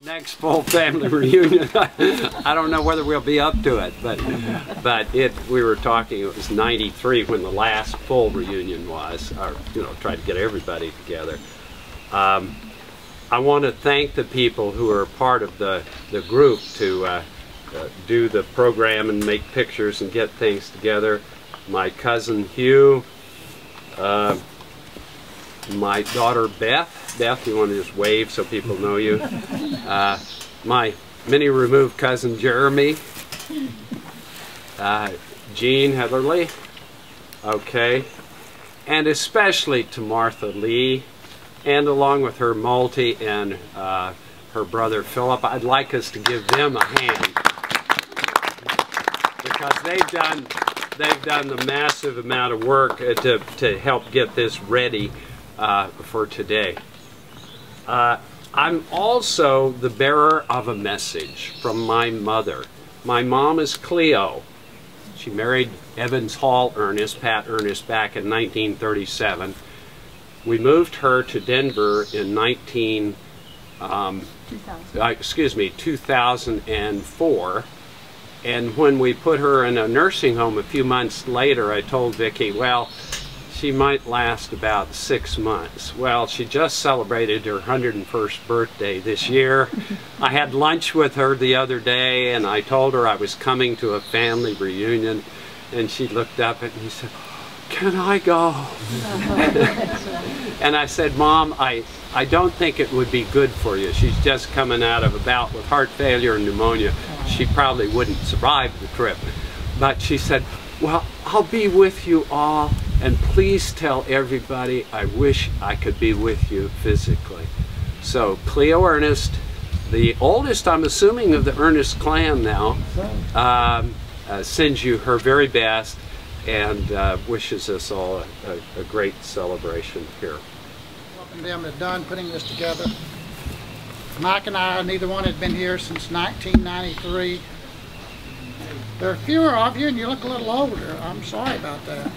next full family reunion. I don't know whether we'll be up to it, but we were talking, it was 93 when the last full reunion was, or tried to get everybody together. I want to thank the people who are part of the group to do the program and make pictures and get things together. My cousin Hugh, my daughter Beth. Beth, you want to just wave so people know you. My many removed cousin Jeremy. Jean Heatherly. Okay. And especially to Martha Lee, and along with her multi and her brother Philip. I'd like us to give them a hand, because they've done the massive amount of work to help get this ready for today. I'm also the bearer of a message from my mother. My mom is Cleo. She married Evans Hall Earnest, Pat Earnest, back in 1937. We moved her to Denver in 2004. And when we put her in a nursing home a few months later, I told Vicki, well, she might last about 6 months. Well, she just celebrated her 101st birthday this year. I had lunch with her the other day, and I told her I was coming to a family reunion, and she looked up at me and said, "Can I go?" And I said, "Mom, I don't think it would be good for you. She's just coming out of a bout with heart failure and pneumonia. She probably wouldn't survive the trip." But she said, "Well, I'll be with you all, and please tell everybody I wish I could be with you physically." So Cleo Earnest, the oldest, I'm assuming, of the Earnest clan now, sends you her very best and wishes us all a great celebration here. Welcome them to done putting this together. Mike and I, neither one had been here since 1993. There are fewer of you and you look a little older. I'm sorry about that.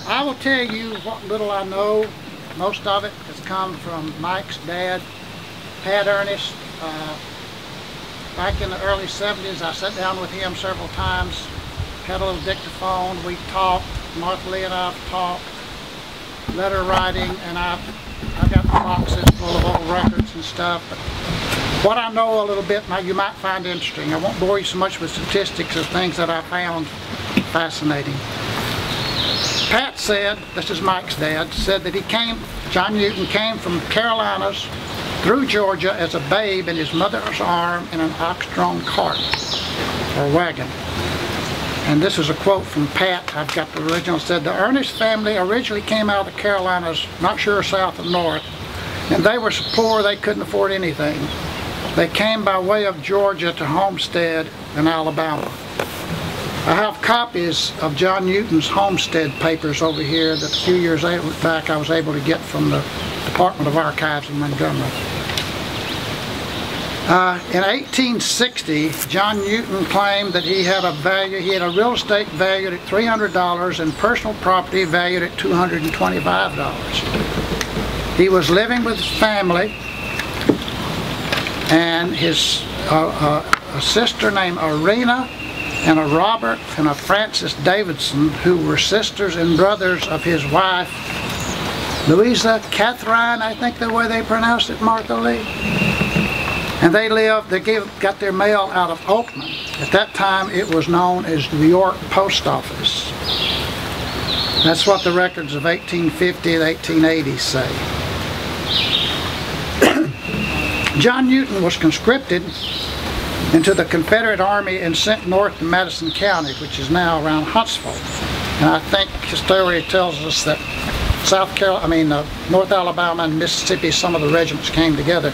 I will tell you what little I know. Most of it has come from Mike's dad, Pat Earnest. Back in the early 70s, I sat down with him several times, had a little dictaphone, we talked, Martha Lee and I talked, letter writing, and I've got boxes full of old records and stuff. But what I know a little bit, now you might find interesting. I won't bore you so much with statistics of things that I found fascinating. Pat said, this is Mike's dad, said that John Newton came from Carolinas through Georgia as a babe in his mother's arm in an ox-drawn cart or wagon. And this is a quote from Pat. I've got the original. Said, "The Earnest family originally came out of the Carolinas, not sure south or north, and they were so poor they couldn't afford anything. They came by way of Georgia to Homestead in Alabama." I have copies of John Newton's Homestead papers over here that a few years back I was able to get from the Department of Archives in Montgomery. In 1860, John Newton claimed that he had a real estate valued at $300 and personal property valued at $225. He was living with his family and his a sister named Arena and a Robert and a Frances Davidson, who were sisters and brothers of his wife, Louisa Catherine, I think the way they pronounced it, Martha Lee. And they got their mail out of Oakland. At that time it was known as New York Post Office. That's what the records of 1850 and 1880 say. John Newton was conscripted into the Confederate Army and sent north to Madison County, which is now around Huntsville. And I think history tells us that North Alabama and Mississippi, some of the regiments came together.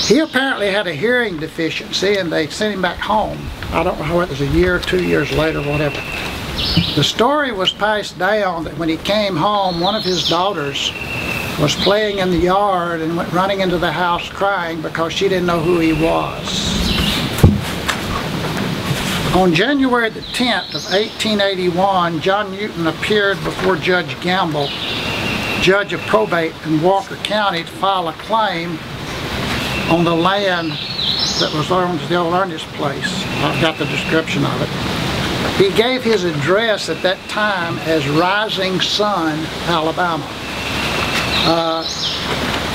He apparently had a hearing deficiency and they sent him back home. I don't know whether it was a year or 2 years later, whatever. The story was passed down that when he came home, one of his daughters was playing in the yard and went running into the house crying because she didn't know who he was. On January the 10th of 1881, John Newton appeared before Judge Gamble, judge of probate in Walker County, to file a claim on the land that was on the old Earnest place. I've got the description of it. He gave his address at that time as Rising Sun, Alabama.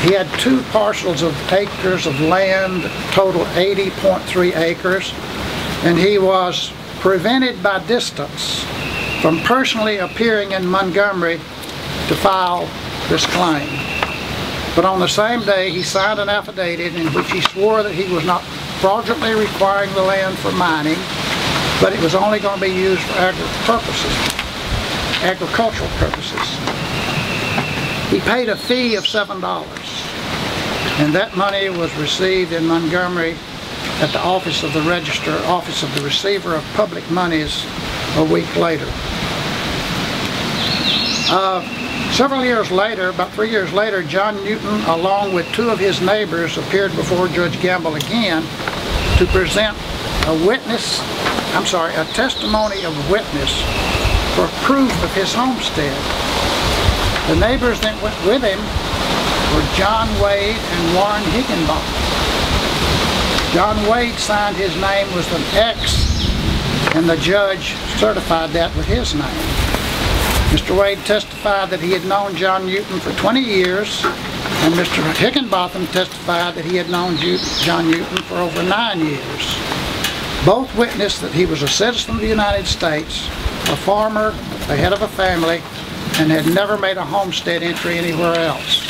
He had 2 parcels of acres of land, total 80.3 acres, and he was prevented by distance from personally appearing in Montgomery to file this claim. But on the same day, he signed an affidavit in which he swore that he was not fraudulently requiring the land for mining, but it was only going to be used for agricultural purposes. He paid a fee of $7, and that money was received in Montgomery at the office of the Register, office of the Receiver of Public Monies, a week later. Several years later, about 3 years later, John Newton, along with 2 of his neighbors, appeared before Judge Gamble again to present a testimony of witness for proof of his homestead. The neighbors that went with him were John Wade and Warren Higginbotham. John Wade signed his name with an X, and the judge certified that with his name. Mr. Wade testified that he had known John Newton for 20 years, and Mr. Higginbotham testified that he had known John Newton for over 9 years. Both witnessed that he was a citizen of the United States, a farmer, the head of a family, and had never made a homestead entry anywhere else.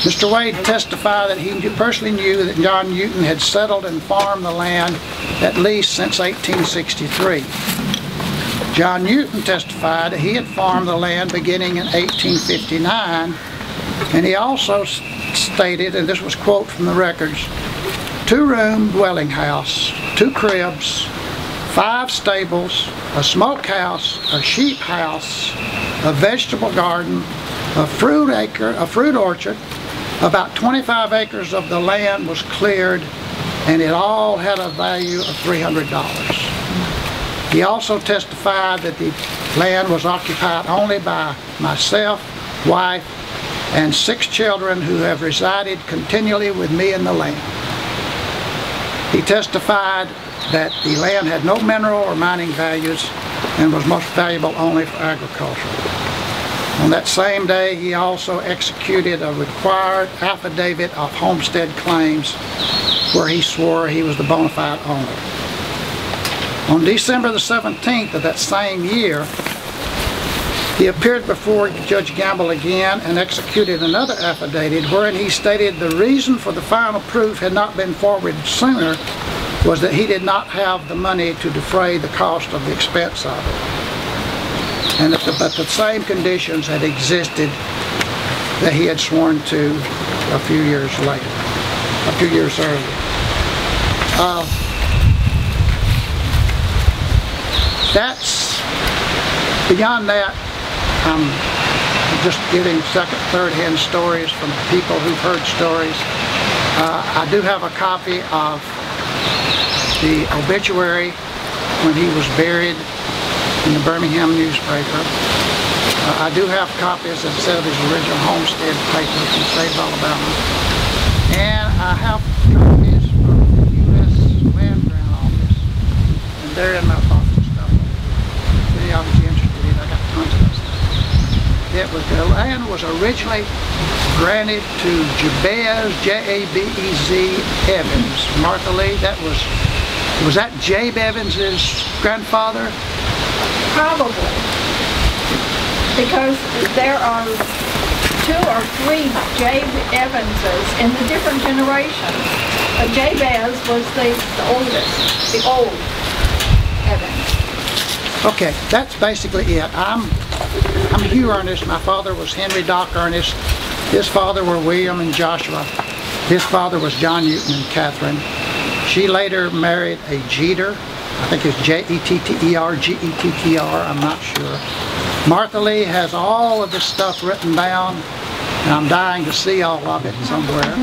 Mr. Wade testified that he personally knew that John Newton had settled and farmed the land at least since 1863. John Newton testified that he had farmed the land beginning in 1859, and he also stated, and this was quote from the records, 2-room dwelling house, 2 cribs, 5 stables, a smokehouse, a sheep house, a vegetable garden, a fruit orchard. About 25 acres of the land was cleared, and it all had a value of $300. He also testified that the land was occupied only by myself, wife, and 6 children who have resided continually with me in the land. He testified that the land had no mineral or mining values and was most valuable only for agriculture. On that same day, he also executed a required affidavit of homestead claims where he swore he was the bona fide owner. On December the 17th of that same year, he appeared before Judge Gamble again and executed another affidavit wherein he stated the reason for the final proof had not been forwarded sooner was that he did not have the money to defray the cost of the expense of it. And but the same conditions had existed that he had sworn to a few years later, a few years earlier. That's, beyond that, I'm just giving second, third-hand stories from people who've heard stories. I do have a copy of the obituary when he was buried in the Birmingham newspaper. I do have copies, as I said, of his original homestead paper from the state of Alabama. And I have copies from the U.S. Land Grant Office, and they're in my pocket stuff. If any of you interested in it, I got tons of stuff. The land was originally granted to Jabez, J-A-B-E-Z Evans. Martha Lee, was that Jabe Evans's grandfather? Probably, because there are 2 or 3 Jabe Evanses in the different generations. But Jabez was the oldest, the old Evans. Okay, that's basically it. I'm Hugh Earnest. My father was Henry Doc Earnest. His father were William and Joshua. His father was John Newton and Catherine. She later married a Jeter. I think it's J-E-T-T-E-R, G-E-T-T-R, I'm not sure. Martha Lee has all of this stuff written down, and I'm dying to see all of it somewhere.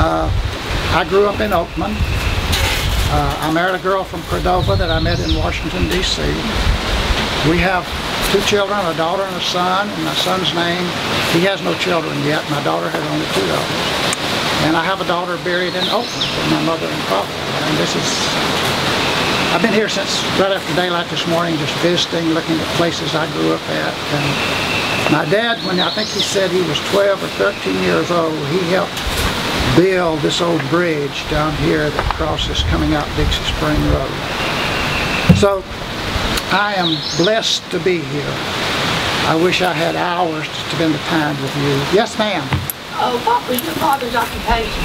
I grew up in Oakland. I married a girl from Cordova that I met in Washington, D.C. We have 2 children, a daughter and a son, and my son's name, he has no children yet. My daughter has only 2 daughters. And I have a daughter buried in Oakland with my mother and father. And I've been here since right after daylight this morning, just visiting, looking at places I grew up at. And my dad, when I think he said he was 12 or 13 years old, he helped build this old bridge down here that crosses coming out Dixie Spring Road. So I am blessed to be here. I wish I had hours to spend the time with you. Yes, ma'am. Oh, what was your father's occupation?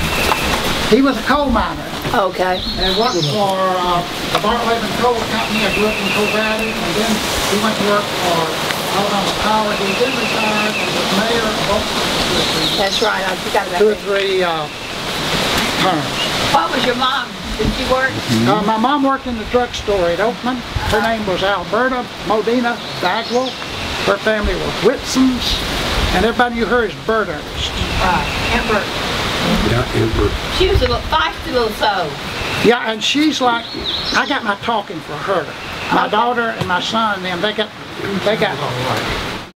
He was a coal miner. Okay. And worked for the Bartlett Coal Company. I grew up in Coal Valley, and then he went to work for Alabama Power. He then retired and was mayor of Oakland. That's right, I forgot about that. 2 or 3 terms. What was your mom? Did she work? My mom worked in the drugstore at Oakland. Her name was Alberta Modena Bagwell. Her family were Whitsons, and everybody knew her as Bird Ernest. Aunt Bert. Yeah, Amber. She was a little feisty little soul. Yeah, and she's like, I got my talking for her. My daughter and my son and them, they got